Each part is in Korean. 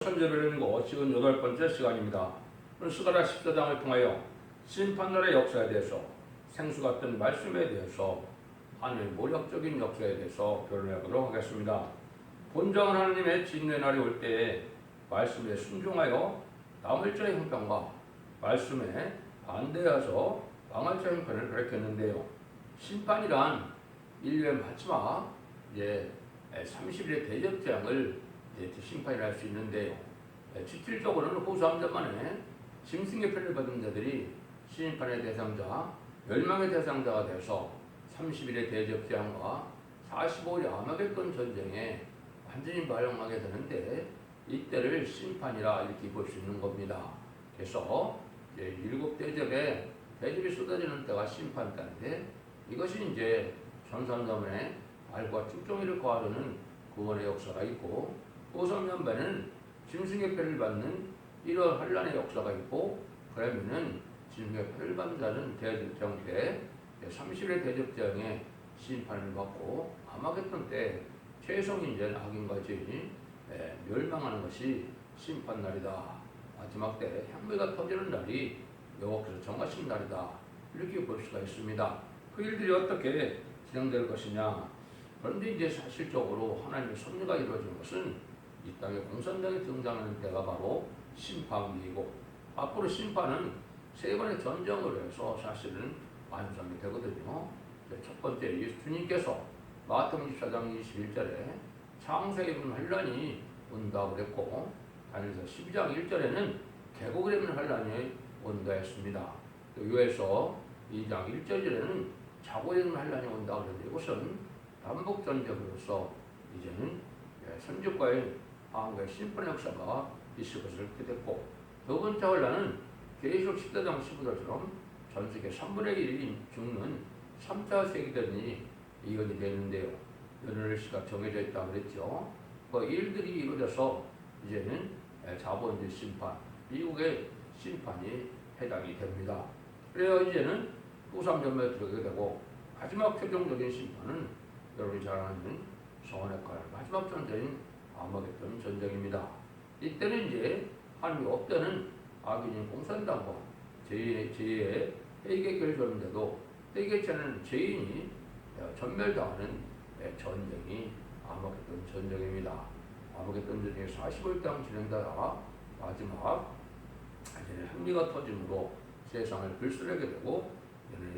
천재별인고 지금 8번째 시간입니다. 오늘 스가랴 14장을 통하여 심판날의 역사에 대해서 생수 같은 말씀에 대해서 하나님의 모략적인 역사에 대해서 변론해 보도록 하겠습니다. 본정 하나님의 진노의 날이 올 때에 말씀에 순종하여 남을 자의 형편과 말씀에 반대해서 망할 자의 형편을 가리켰는데요. 심판이란 인류의 마지막 30일의 대접장을 심판을 할 수 있는데요. 실질적으로는 호수함전 만에 짐승의 표를 받은 자들이 심판의 대상자, 멸망의 대상자가 돼서 30일의 대접장과 45일의 아마겟돈 전쟁에 완전히 발령하게 되는데 이때를 심판이라 이렇게 볼 수 있는 겁니다. 그래서 7대접에 대접이 쏟아지는 때가 심판 때인데 이것이 전산자문에 말과 축종일을 거하려는 구원의 역사가 있고 호성년반에는 짐승의 표를 받는 이런 환란의 역사가 있고 그러면은 짐승의 표를 받는 자는 대접장 때 30일의 대접장에 심판을 받고 아마겟돈 때 최성인된 악인과 죄인이 멸망하는 것이 심판날이다. 마지막 때 향배가 터지는 날이 여호와께서 정하신 날이다. 이렇게 볼 수가 있습니다. 그 일들이 어떻게 진행될 것이냐. 그런데 사실적으로 하나님의 섭리가 이루어진 것은 이 땅에 공산당이 등장하는 때가 바로 심판기이고 앞으로 심판은 세 번의 전쟁으로 해서 사실은 완성이 되거든요. 첫 번째 예수님께서 마태복음 24장 21절에 창세에 이르는 환란이 온다고 그랬고 다니엘서 12장 1절에는 계곡에 이르는 환란이 온다 했습니다. 또 요에서 2장 1절에는 자고에 이르는 환란이 온다고 그랬는데 이것은 남북전쟁으로서 이제는 선주과의 방어의 심판의 역사가 있을 것을 기대했고 두 번째 환란은 계시록 14장 15절처럼 전 세계 3분의 1이 죽는 3차 세계대전이 이견이 되는데요. 연혈 시가 정해져 있다고 그랬죠. 그 일들이 이루어져서 이제는 자본주의 심판, 미국의 심판이 해당이 됩니다. 그래야 이제는 후삼전면에 들어가게 되고 마지막 최종적인 심판은 여러분이 잘 아는 성원의 칼 마지막 전쟁인 아마겟돈 전쟁입니다. 이때는 하나님이 없다는 악인인 공산당과 죄의 회개 결정인데도 회개치 죄인이 전멸당하는 전쟁이 아마겟돈 전쟁입니다. 아마겟돈 전쟁이 40일 동안 진행되다가 마지막 합리가 터짐으로 세상을 불순하게 되고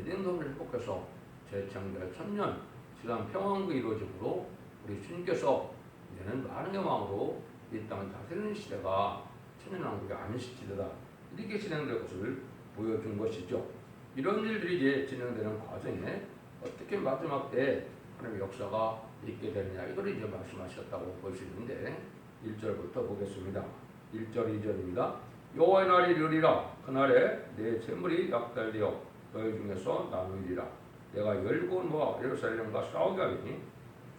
에덴동을 회복해서 재창조의 천년 지상 평안과 이루어짐으로 우리 주님께서 이제는 많은 마음으로 이 땅을 다스리는 시대가 천년왕국의 안식시대다 이렇게 진행될 것을 보여준 것이죠. 이런 일들이 진행되는 과정에 어떻게 마지막 때 하나님의 역사가 있게 되느냐 이걸 말씀하셨다고 볼 수 있는데 1절부터 보겠습니다. 1절 2절입니다. 여호와의 날이 이르리라. 그날에 내 재물이 약달되어 너희 중에서 나누리라. 내가 열국 모아 예루살렘과 싸우게 하리니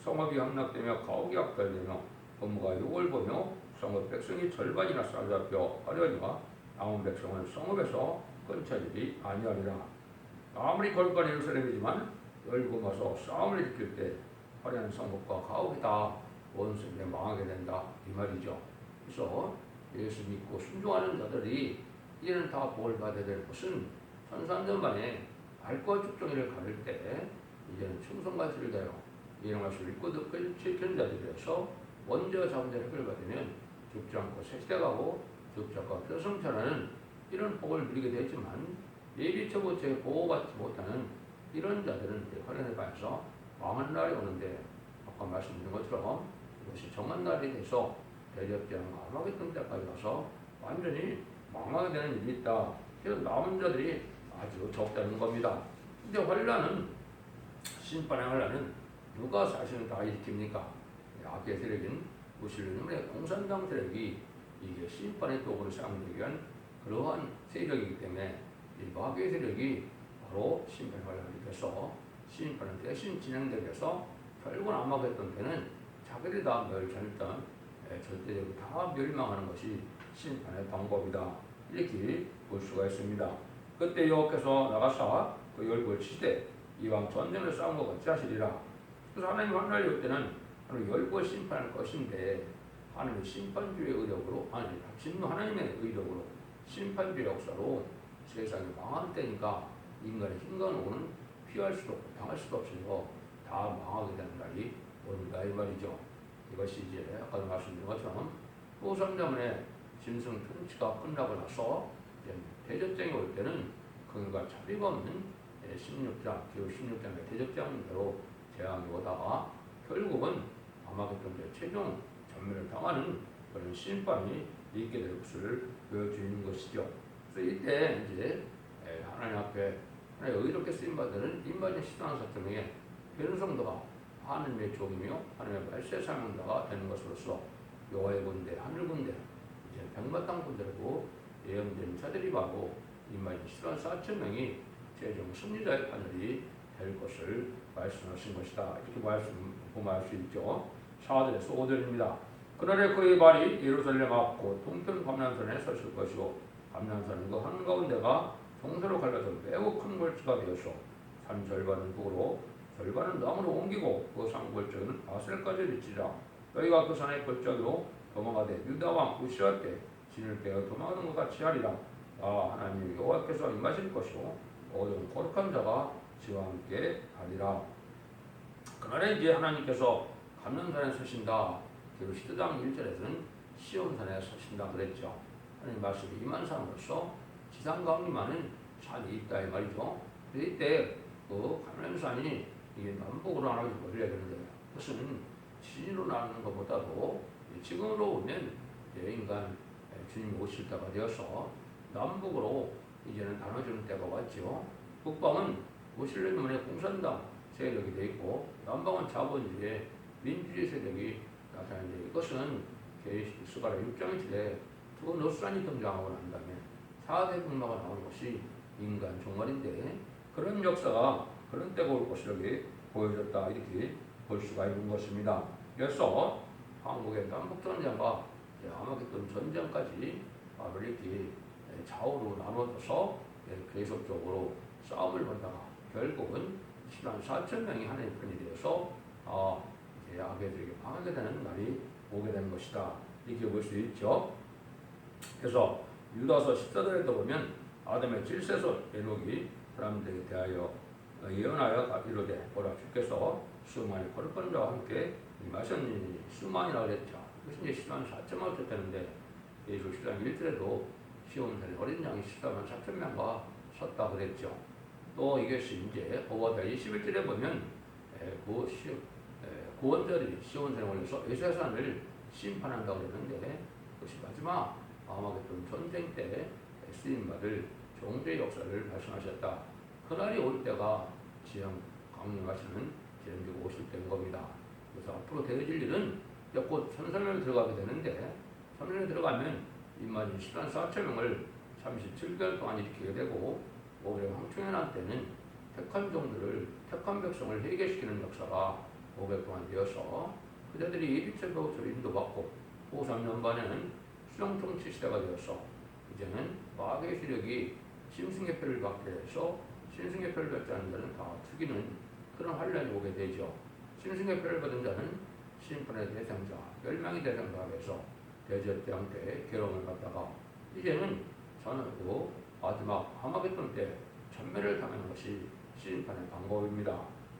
성읍이 함락되며 가옥이 약달되며 법무가 욕을 보며 성읍 백성이 절반이나 싸잡혀 하려니와 남은 백성은 성읍에서 끊쳐지리 아니하리라. 아무리 거룩한 예루살렘이지만 열국 와서 싸움을 일으킬 때 화려한 성읍과 가옥이 다 원수에게 망하게 된다 이 말이죠. 그래서 예수 믿고 순종하는 자들이 이제는 다 복을 받아야 될 것은 천산전반에 알과 축종일을 가릴 때 이제는 충성과 질대로 이행할 수 있고 지키는 자들이어서 먼저 자본의 획을 받으면 죽지 않고 세시대가고 죽지 않고 표성천하는 이런 복을 누리게 되지만 예비처부터 보호받지 못하는 이런 자들은 환란에 가서 망한 날이 오는데 아까 말씀드린 것처럼 이것이 정한 날이 돼서 대접장과 아마겟돈 때까지 가서 완전히 망하게 되는 일이 있다. 그래서 남은 자들이 아주 적다는 겁니다. 근데 환란은 심판의 환란은 누가 사실은 다 일으킵니까? 악의 세력인 무슬림의 공산당 세력이 이게 심판의 도구를 사용하기 위한 그러한 세력이기 때문에 이 마귀의 세력이 바로 심판의 환란을 일으켜서 심판은 대신 진행되게 해서 결국은 아마겟돈 때는 자기들이 다 멸절했던 절대적으로 다 멸망하는 것이 심판의 방법이다. 이렇게 볼 수가 있습니다. 그때 여호와께서 나가사 그 열국을 치되 이왕 전쟁을 싸운 것 같이 하시리라. 그래서 하나님 환란이 올 때는 열국을 심판할 것인데 하나님의 심판주의 의력으로 진노 하나님의 의력으로 심판주의 역사로 세상이 망할 때니까 인간의 hin간호는 피할 수도 없고 당할 수도 없어서 다 망하게 되는 날이 온다 이 말이죠. 이것이 이제 아까 말씀드린 것처럼 또 3자문의 짐승 통치가 끝나고 나서 대적장이 올 때는 그가 자비가 없는 16장, 기호 16장의 대적장대로 재앙이 오다가 결국은 아마겟돈 최종 전멸을 당하는 그런 심판이 있게 될 것을 보여주는 것이죠. 그래서 이때 이제 하나님 앞에 하나님 의롭게 쓰임받는 임마진 신앙사점에 변성도가 하나님의 종이며 하나님의 말세 사명자가 되는 것으로서 여호와의 군대, 하늘 군대, 이제 백마땅 군대라고 예언된 자들이 바로 임마진 신앙 4천명이 최종 승리자의 판결이 될 것을 말씀하신 것이다. 이렇게 말씀할 수 있죠. 4절에서 5절입니다. 그날에 그의 발이 예루살렘 앞 곧 동편 감람산에 서실 것이고 감람산은 그 한가운데가 동서로 갈라져 매우 큰 골짜기가 되어서 산 절반은 북으로 절반은 남으로 옮기고 그 상골짜기는 아셀까지 미치자 너희가 그 산의 골짜기로 도망하되 유다왕 우시아 때 진을 깨어 도망하는 것 같이 하리라. 하나님 여호와께서 임하실 것이고 모든 거룩한 자가 지와 함께 하리라. 그날에 이제 하나님께서 감람산에 서신다. 그리고 시드장 1절에서는 시온산에 서신다 그랬죠. 하나님 말씀이 임한 산으로서 지상 강림하는 산이 있다 이 말이죠. 이때 그 감람산이 이게 남북으로 나눠서 벌려야 되는데 그것은 지진으로 나누는 것보다도 지금으로 보면 인간 주님이 오실 때가 되어서 남북으로 이제는 나눠주는 때가 왔죠. 북방은 무슬림의 공산당 세력이 되어 있고 남방은 자본주의 민주주의 세력이 나타나는데 이것은 스가랴 6장 시대에 두 노스란이 등장하고 난 다음에 4대 분마가 나오는 것이 인간 종말인데 그런 역사가 그런 때가 올 것이라고 보여졌다 이렇게 볼 수가 있는 것입니다. 그래서 한국의 남북전쟁과 아마겟돈 전쟁까지 이렇게 좌우로 나눠져서 계속적으로 싸움을 벌다가 결국은 10만 4천 명이 하나님 편이 되어서 아베들에게 망하게 되는 날이 오게 되는 것이다 이렇게 볼 수 있죠. 그래서 유다서 14절에 보면 아담의 질세서 에녹이 사람들에 대하여 예언하여 이르되 보라 주께서 수많이 거룩한 자와 함께 임하셨느니 수많이라고 그랬죠. 그것이 이제 10만 4천만 명 되는데 예수 10장 1절에도 시온산에 어린 양이 14만 4천 명과 섰다 그랬죠. 또 이것이 이제 오버다 21절에 보면 구원자들이 시온산에 올려서 에세산을 심판한다고 그랬는데 그것이 마지막 아마겟돈 전쟁 때 쓰임받을 종대의 역사를 발생하셨다. 그날이 올 때가 지형 강림하시는 제정되고 오실 때인 겁니다. 그래서 앞으로 되어질 일은 곧 천사명에 들어가게 되는데 천사명에 들어가면 임마진 10만 4천 명을 37개월 동안 일으키게 되고 오히려 황충연한 때는 택한 종들을 택한 백성을 회개시키는 역사가 500 동안 되어서 그자들이 예비체배우처럼 인도받고 후 3년 반에는 수정통치 시대가 되어서 이제는 마귀의 세력이 심승계표를 받게 해서 심승계표를 받지 않는 자는 다 죽이는 그런 환란이 오게 되죠. 심승계표를 받은 자는 심판의 대상자, 멸망의 대상자가 돼서 대제때왕 때 괴로움을 받다가 이제는 저는 마지막 아마겟돈 때 전멸을 당하는 것이 심판의 방법입니다.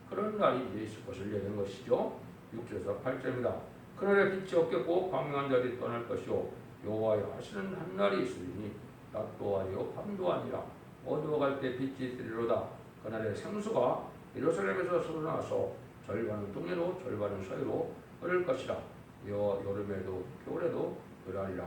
그런 날이 이제 있을 것을 얘기하는 것이죠. 6절에서 8절입니다. 그날에 빛이 없겠고 광명한 자들이 떠날 것이요 여호와여 하시는 한 날이 있으리니 낮도 아니요 밤도 아니라 어두워갈 때 빛이 있으리로다. 그날에 생수가 예루살렘에서 솟아나서 절반은 동해로 절반은 서해로 흐를 것이라. 여름에도 겨울에도 그러하리라.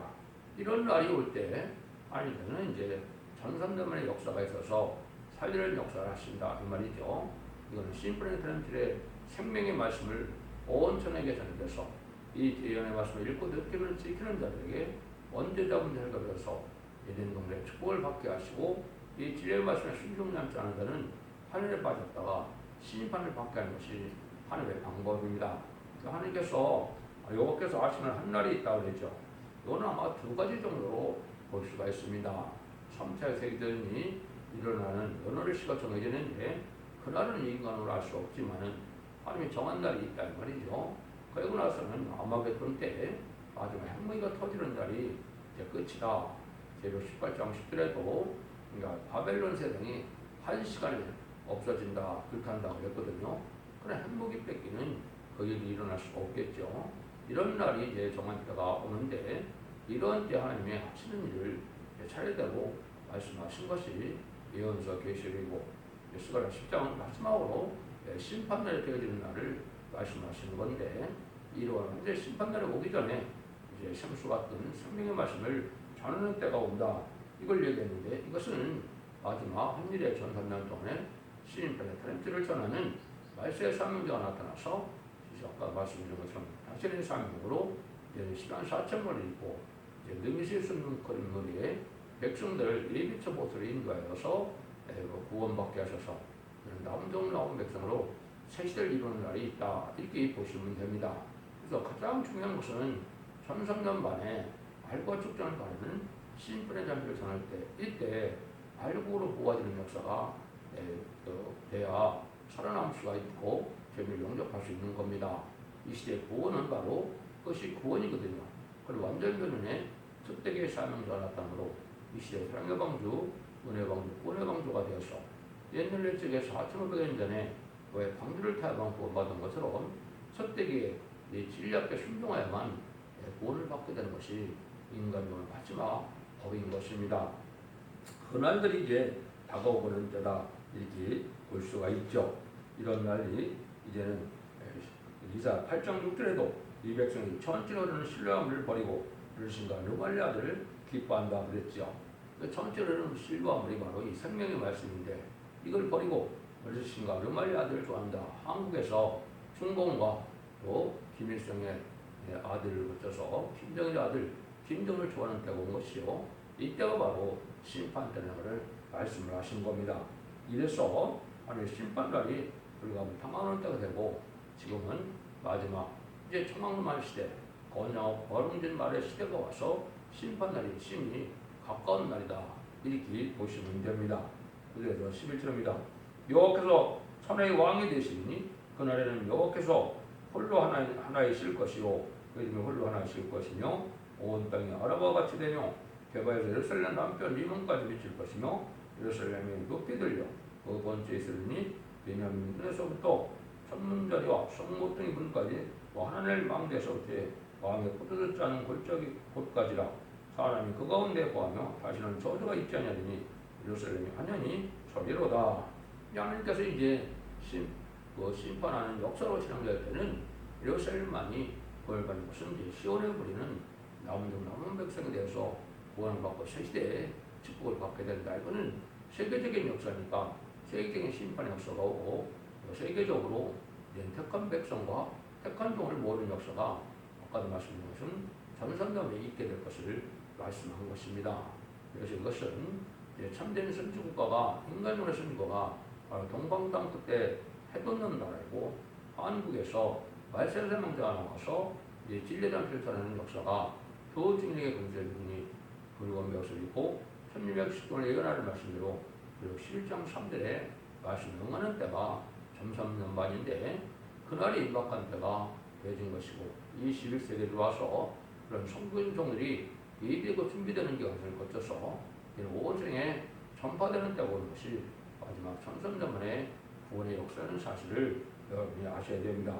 이런 날이 올 때 하나님께서는 이제 전산대만의 역사가 있어서 살리는 역사를 하신다 이 말이죠. 이거는 심플한 트렌트의 생명의 말씀을 온 천에게 전해져서 이 예언의 말씀을 읽고 느끼는 지키는 자들에게 언제자분 hel가되어서 에덴 동산의 축복을 받게 하시고 이 진리의 말씀에 순종치 않은 자는 하늘에 빠졌다가 심판을 받게 하는 것이 하늘의 방법입니다. 하나님께서 여호와께서 하시는 한 날이 있다고 그랬죠. 이거는 아마 두 가지 정도로 볼 수가 있습니다. 3차 세계대전이 일어나는 어느 날씨가 정해지는데 그날은 인간으로 알 수 없지만은 하나님이 정한 날이 있다는 말이죠. 그리고 나서는 아마겟돈 때 마지막 핵무기가 터지는 날이 이제 끝이다. 제로 18장 10절에도 그러니까 바벨론 세상이 한 시간에 없어진다, 불탄다고 그랬거든요. 그런 핵무기 뺏기는 그 일이 일어날 수가 없겠죠. 이런 날이 이제 정한 때가 오는데 이런 때 하나님의 하시는 일을 차례대로 말씀하신 것이 예언서 계시록이고 스가랴 10장은 마지막으로 심판날이 되어지는 날을 말씀하시는 건데 이러한 이제 심판날이 오기 전에 이제 생수 같은 생명의 말씀을 전하는 때가 온다 이걸 얘기했는데 이것은 마지막 한일의 전산년 동안에 시인편의 타렌트를 전하는 말세의 사명자가 나타나서 아까 말씀드린 것처럼 당신의 사명으로 시간 4천번을 입고 능시 순금거린 머리에 백성들을 예비처 보트로 인도하여서 구원받게 하셔서 남종 나온 백성으로 새 시대를 이루는 날이 있다 이렇게 보시면 됩니다. 그래서 가장 중요한 것은 천상년 만에 알과 축전을 가르는 신분의 잠비를 전할 때 이때 알고로 모아지는 역사가 돼야 살아남을 수가 있고 죄를 용접할 수 있는 겁니다. 이 시대의 구원은 바로 그것이 구원이거든요. 그리고 완전 변론의 특대계의 사명자가 나타나므로 이 시대의 사랑의 방주, 은혜의 방주, 구원의 방주가 되어서 옛날 쪽에 4,500년 전에 왜 방주를 타야만 구원받은 것처럼 첫대기에 진리 앞에 순종하야만 구원을 받게 되는 것이 인간의 마지막 법인 것입니다. 그날들이 이제 다가오고는 때다 이렇게 볼 수가 있죠. 이런 날이 이제는 이사 8장 6절에도 이 백성이 천지로 흐르는 신뢰함을 버리고 어르신과 르말리아들을 기뻐한다 그랬죠. 천지로 흐르는 신뢰함이 바로 이 생명의 말씀인데 이걸 버리고 어르신과 르말리아들을 좋아한다. 한국에서 중공과 또 김일성의 아들을 거쳐서 김정일의 아들 김정을 좋아하는 때가 온 것이요. 이때가 바로 심판 때라는 것을 말씀을 하신 겁니다. 이래서 하나님의 심판날이 우리가 당하는 때가 되고 지금은 마지막 이제 청망말 시대 건영하고 버름진 말의 시대가 와서 심판날이 심히 가까운 날이다 이렇게 보시면 됩니다. 그래서 11절입니다. 여호와께서 천하의 왕이 되시니 그날에는 여호와께서 홀로 하나이실 것이요 그 이름이 홀로 하나이실 것이며 온 땅이 아라바와 같이 되며 개바에서 예루살렘 남편 리몬까지 미칠 것이며 예루살렘이 높이 들려 그 번째 이스라엘이 베냐민에서부터 천문자리와 성모뚱이 문까지 하나넬 망대에서부터 왕의 포도주 짜는 골짜기 곳까지라 사람이 그 가운데 거하며 다시는 저주가 있지 아니하리니 예루살렘이 완전히 저리로다. 하나님께서 이제 심판하는 역사로 진행될 때는 예루살렘만이 구원받는 것은 이제 시온에 부리는 남은 백성에 대해서 구원을 받고 새 시대에 축복을 받게 된다. 이거는 세계적인 역사니까 세계적인 심판의 역사가 오고 세계적으로 택한 백성과 택한 종을 모으는 역사가 아까도 말씀드린 것은 전산담에 있게 될 것을 말씀한 것입니다. 그래서 이것은 참된 선지국가가 인간적인 선지국가가 동방 땅 끝에 해돋는 나라이고 한국에서 말세사명자가 나와서 진리단체를 전하는 역사가 교증력의 근세분이 불건 역설이고 1610년의 예언하는 말씀대로 그리고 11장 3절에 말씀 응하는 때가 점삼년 만인데 그날이 임박한 때가 되어진 것이고 21세기에 들어와서 그런 성근종들이 예비되고 준비되는 기간을 거쳐서 온 생에 전파되는 때가 오는 것이 마지막 천선전만의 구원의 역사라는 사실을 여러분이 아셔야 됩니다.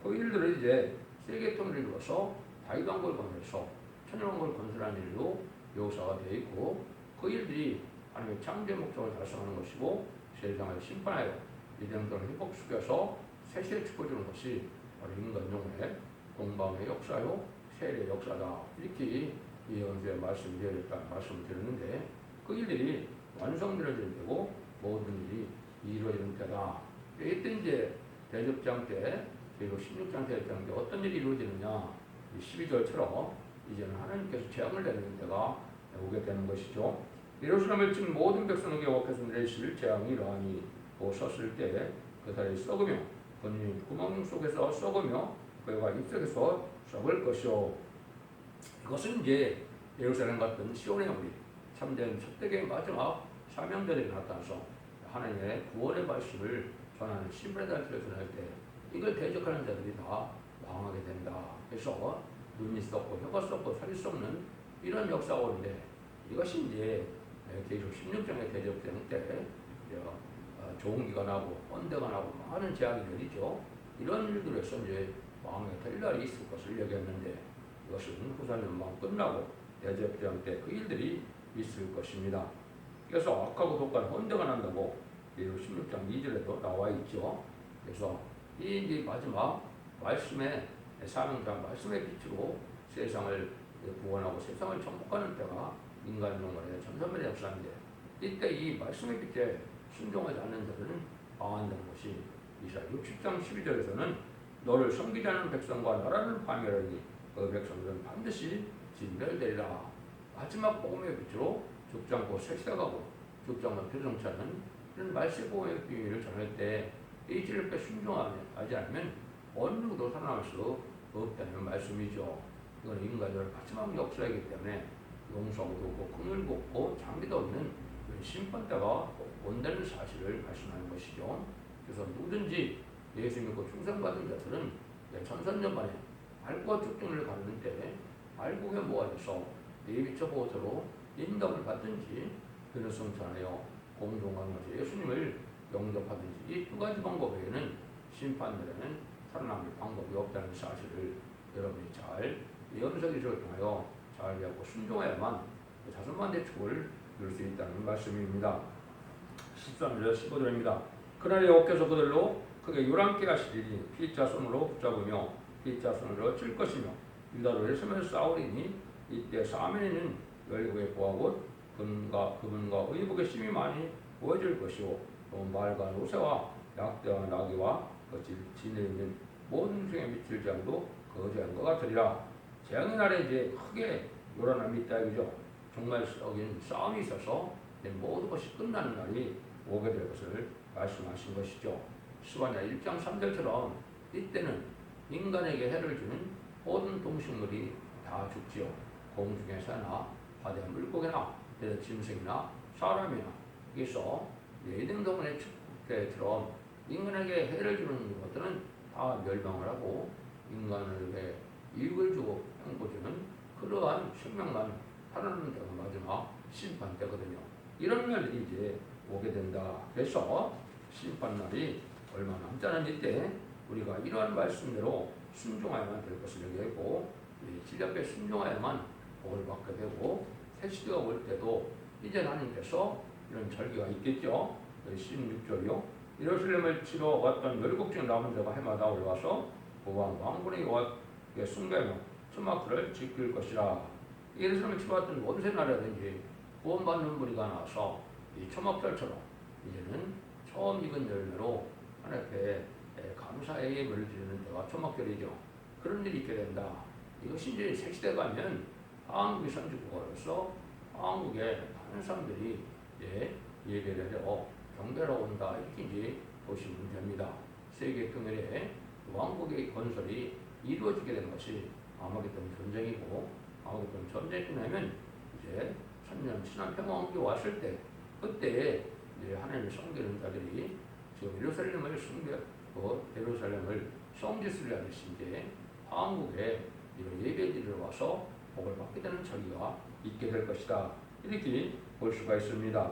그 일들을 이제 세계통일을 이루어서 다윗왕국을 건설해서 천년왕국을 건설하는 일로 묘사가 되어 있고 그 일들이 하나님의 창조의 목적을 달성하는 것이고 세상을 심판하여 이정도를 회복시켜서 새시에 축복주는 것이 바로 인간용의 공방의 역사요 세례의 역사다 이렇게 예언서에 말씀드렸다 말씀을 드렸는데 그 일들이 완성되어지는 때고 모든 일이 이루어지는 때다. 이때 이제 대접장 때 그리고 16장 대접장 때 어떤 일이 이루어지느냐 12절처럼 이제는 하나님께서 재앙을 내리는 때가 오게 되는 것이죠. 예루살렘을 친 모든 백성에게 여호와께서 내리실 재앙이 이러하니 섰을 때 그 달이 썩으며 그는 구멍 속에서 썩으며 그가 잎속에서 썩을 것이요. 이것은 이제 예루살렘 같은 시온의 우리 참된 첫대의 마지막 사명자들이 나타나서 하나님의 구원의 말씀을 전하는 신분의 단체를 전할 때 이걸 대적하는 자들이 다 망하게 된다. 그래서 눈이 썩고 혀가 썩고 살이 썩는 이런 역사원인데 이것이 이제 계속 16장의 대접경 때 좋은 기가 나고 언대가 나고 많은 재앙이 내리죠. 이런 일들에서 이제 왕의 될 날이 있을 것을 얘기했는데 이것은 후사년만 끝나고 대접경 때 그 일들이 있을 것입니다. 그래서 악하고 독한 언대가 난다고 16장 2절에도 나와 있죠. 그래서 이 이제 마지막 말씀의 사명장 말씀의 빛으로 세상을 구원하고 세상을 정복하는 때가 인간 영혼의 전선멸의 역사인데 이때 이 말씀의 빛에 순종하지 않는 자들은 망한다는 것이 이사야 60장 12절에서는 너를 섬기지 않는 백성과 나라를 파멸하니 그 백성들은 반드시 진멸되리라. 마지막 복음의 빛으로 죽지 않고 새시다가고 죽지 않고 표정차는 이런 말씀 복음의 비밀을 전할 때 이 진리에 순종하지 않으면 어느 누구도 살아남을 수 없다는 말씀이죠. 이건 인간의 마지막 역사이기 때문에 용서도 없고 긍휼도 없고 장비도 없는 심판대가 온다는 사실을 말씀하는 것이죠. 그래서 누구든지 예수 믿고 충성받은 자들은 천선전반에 말과 죽등을 가르는 때 말국에 모아져서 예비처 보호서로 인덕을 받든지 그를 성찬하여 공동하면서 예수님을 영접하든지 이 두 가지 방법 외에는 심판날에는 살아남을 방법이 없다는 사실을 여러분이 잘 연석기를 통하여 잘 배우고 순종해야만 자손만 대축을 이룰 수 있다는 말씀입니다. 13절 15절입니다. 그날에 여호와께서 그들로 크게 요란케 하시리니 피자손으로 붙잡으며 피자손으로 칠 것이며 유다로 예수며 싸우리니 이때 사면에는 열국의 보아곧 그분과 의복의 심이 많이 보여질 것이고 또 말과 노새와 약대와 나귀와 그 진에 있는 모든 중에 미칠 재앙도 그 재앙과 같으리라. 재앙의 날에 이제 크게 요란함이 있다 이거죠. 정말 싸움이 있어서 모든 것이 끝나는 날이 오게 될 것을 말씀하신 것이죠. 스바냐 1장 3절처럼 이때는 인간에게 해를 주는 모든 동식물이 다 죽지요. 공중의 새나 바다의 물고기나 짐승이나 사람이나 여기서 에덴 동산의 축제처럼 인간에게 해를 주는 것들은 다 멸망을 하고 인간에게 이익을 주고 행복주는 그러한 생명만 살아나는 때가 마지막 심판 때거든요. 이런 날이 이제 오게 된다. 그래서 심판날이 얼마 남지 않은 이때 우리가 이러한 말씀대로 순종해야만 될 것을 얘기하고 진리 앞에 순종해야만 복을 받게 되고 새 시대가 올 때도 이제 하나님께서 이런 절기가 있겠죠. 16절이요. 예루살렘을 치러 왔던 열국 중 남은 자가 해마다 올라와서 보왕 왕군의 여호와께 숭배하며 초막들을 지킬 것이라. 예루살렘을 치러 왔던 원세 나라든지 구원받는 무리가 나와서 이 초막절처럼 이제는 처음 익은 열매로 하나님께 감사의 예물을 드리는 때가 초막절이죠. 그런 일이 있게 된다. 이것이 이제 새 시대 가면 한국의 선지국가로서 한국의 많은 사람들이 예배를 하러 경배하러 온다 이렇게 이제 보시면 됩니다. 세계 통일에 왕국의 건설이 이루어지게 되는 것이 아마겟돈 전쟁이고 아마겟돈 전쟁이 끝나면 이제 천년 신한 평화왕국이 왔을 때 그때 이제 하나님을 섬기는 자들이 지금 예루살렘을 숭배하고 예루살렘을 성지순례 하듯이 이제 한국에 이런 예배드리러 와서 복을 받게 되는 절기가 있게 될 것이다. 이렇게 볼 수가 있습니다.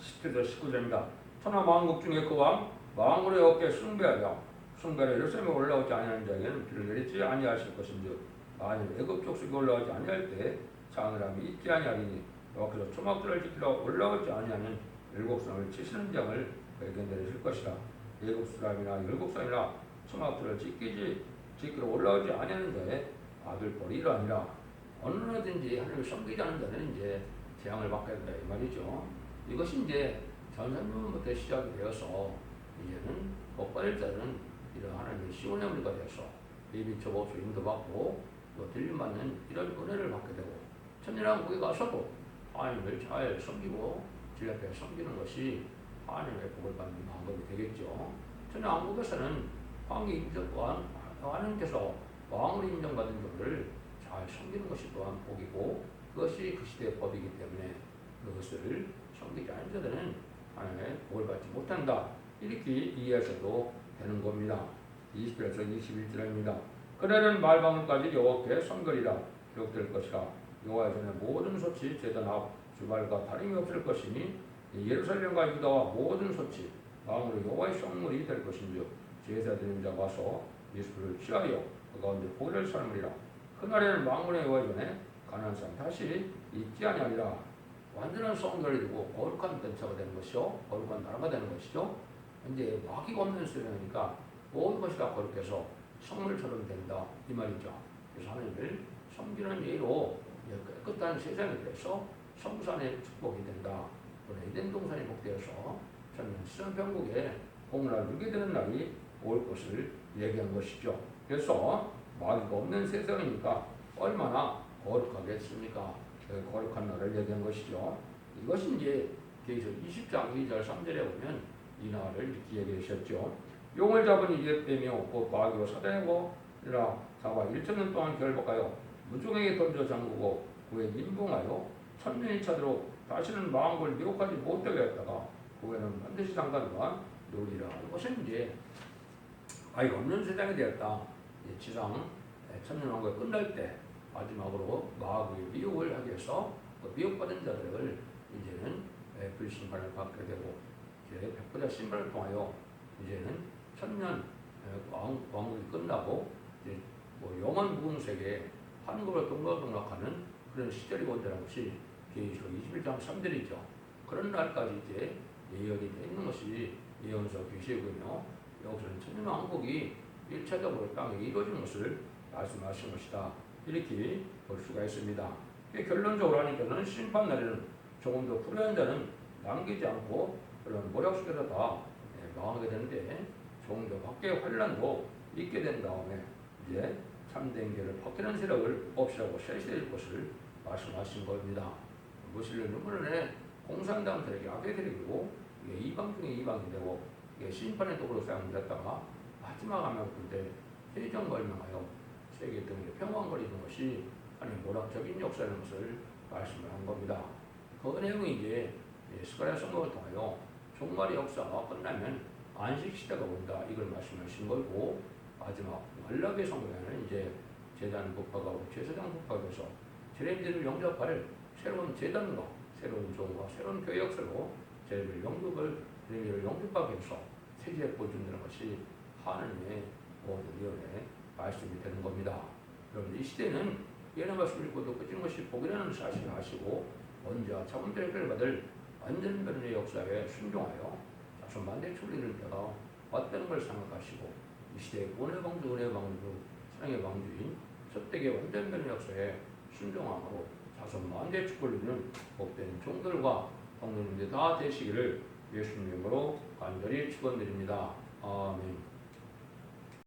10절 19절입니다. 천하 만국 중에 그 왕 왕으로 여호와께 숭배하며 숭배하여 예루살렘에 올라오지 아니하는 자에게는 비를 내리지 아니하실 것인즉 만일 애굽 족속이 올라오지 아니할 때 장을함이 있지 아니하리니 여호와께서 초막들을 지키러 올라오지 아니하는 열국성을 치시는 장을 그에게 내리실 것이라. 애굽 사람이나 열국성이나 초막들을 지키러 올라오지 아니하는 자의 아들뻘이 이러하니라. 어느라든지 하나님을 섬기지 않는 자는 이제 재앙을 받게 된다 이 말이죠. 이것이 이제 전선부부터 시작이 되어서 이제는 복받을 자는 이런 하나님의 시온의 무리가 되어서 예비처 보수 인도받고 또 들림받는 이런 은혜를 받게 되고 천년왕국에 가서도 하나님을 잘 섬기고 주 앞에 섬기는 것이 하나님의 복을 받는 방법이 되겠죠. 천년왕국에서는 하나님께서 왕으로 인정받은 자를 잘 섬기는 것이 또한 복이고 그것이 그 시대의 법이기 때문에 그것을 섬기지 않은 자들은 하나님의 복을 받지 못한다. 이렇게 이해하셔도 되는 겁니다. 20절에서 21절입니다. 그날은 말방울까지 여호와께 성결이라 기록될 것이라. 여호와의 전에 모든 소치 제단 앞 주발과 다름이 없을 것이니 예루살렘과 유다와 모든 소치 마음으로 여호와의 성물이 될 것인즉 제사 드리는 자가 와서 예수를 취하여 그 가운데 보혈을 삶으리라. 그날에는 망군의 여호와 전에 가난한 사람 다시 있지 아니하리라. 완전한 성결이 되고 거룩한 전차가 되는 것이요 거룩한 나라가 되는 것이죠. 이제 마귀가 없는 세상이니까 모든 것이 다 거룩해서 성물처럼 된다 이 말이죠. 그래서 하나님을 섬기는 예로 깨끗한 세상이 돼서 성산의 축복이 된다. 또 에덴 동산이 복되어서 천년 시선 평국에 복락을 누리게 되는 날이 올 것을 얘기한 것이죠. 그래서 마귀가 없는 세상이니까 얼마나 거룩하겠습니까? 거룩한 날을 얘기한 것이죠. 이것이 이제 계시록 20장 2절 3절에 보면 이 날을 이렇게 얘기하셨죠. 용을 잡은 이에 빼며 곧 마귀로 사단이라 사와 1천년 동안 결박하여 무종에게 던져 잠그고 그에 임봉하여 천년이 차도록 다시는 마음을 미혹하지 못하게 했다가 그 후에는 반드시 장관과 누리라. 이것은 이제 아이가 없는 세상이 되었다. 지상 천년왕국이 끝날 때 마지막으로 마귀의 미혹을 하기 위해서 그 미혹받은 자들을 이제는 불신판을 받게 되고 이제 백보자 신발을 통하여 이제는 천년 왕국이 끝나고 이제 뭐 영원 무궁세계에 한국을 동락동락하는 그런 시절이 온다는 것이 계시록 21장 3절이죠. 그런 날까지 이제 예언이 되어 있는 것이 예언서 계시고요. 여기서는 천년 왕국이 1차적으로 땅에 이루어진 것을 말씀하신 것이다. 이렇게 볼 수가 있습니다. 결론적으로 하니까는 심판날에는 조금 더 불의한 자는 남기지 않고 그런 모략 속에서 다 망하게 되는데 조금 더 밖에 환란도 있게 된 다음에 이제 참된 길을 벗기는 세력을 없애고 쇄시될 것을 말씀하신 겁니다. 무슬림 눈물에 공산당들에게 악의 세력이고 이방 중에 이방이 되고 심판의 도구로 사용되었다가 마지막 하면 그때 세정 걸명하여 세계 등에 평안거리는 것이 하나님의 모략적인 역사라는 것을 말씀을 한 겁니다. 그 내용이 이제 스가랴 선거를 통하여 종말의 역사가 끝나면 안식 시대가 온다 이걸 말씀하신 거고 마지막 말라기 성경에는 이제 제단 국가가 제사장 국가에서 제레미야를 영접할 새로운 제단과 새로운 종과 새로운 교회 역사로 제레미야를 영접하기 위해서 세계에 보여준다는 것이 하나님의 모든 위원의 말씀이 되는 겁니다. 여러분 이 시대는 예언의 말씀을 읽고도 끝지는 것이 복이라는 사실을 아시고 먼저 자본주의를 받을 완전 변화의 역사에 순종하여 자손만대 출리를 펴가 왔다는 걸 생각하시고 이 시대의 은혜의 방주, 사랑의 방주인 첫대의 완전 변화의 역사에 순종함으로 자손만대 축복을 복된 종들과 성도님들 다 되시기를 예수님 이름으로 간절히 축원드립니다. 아멘.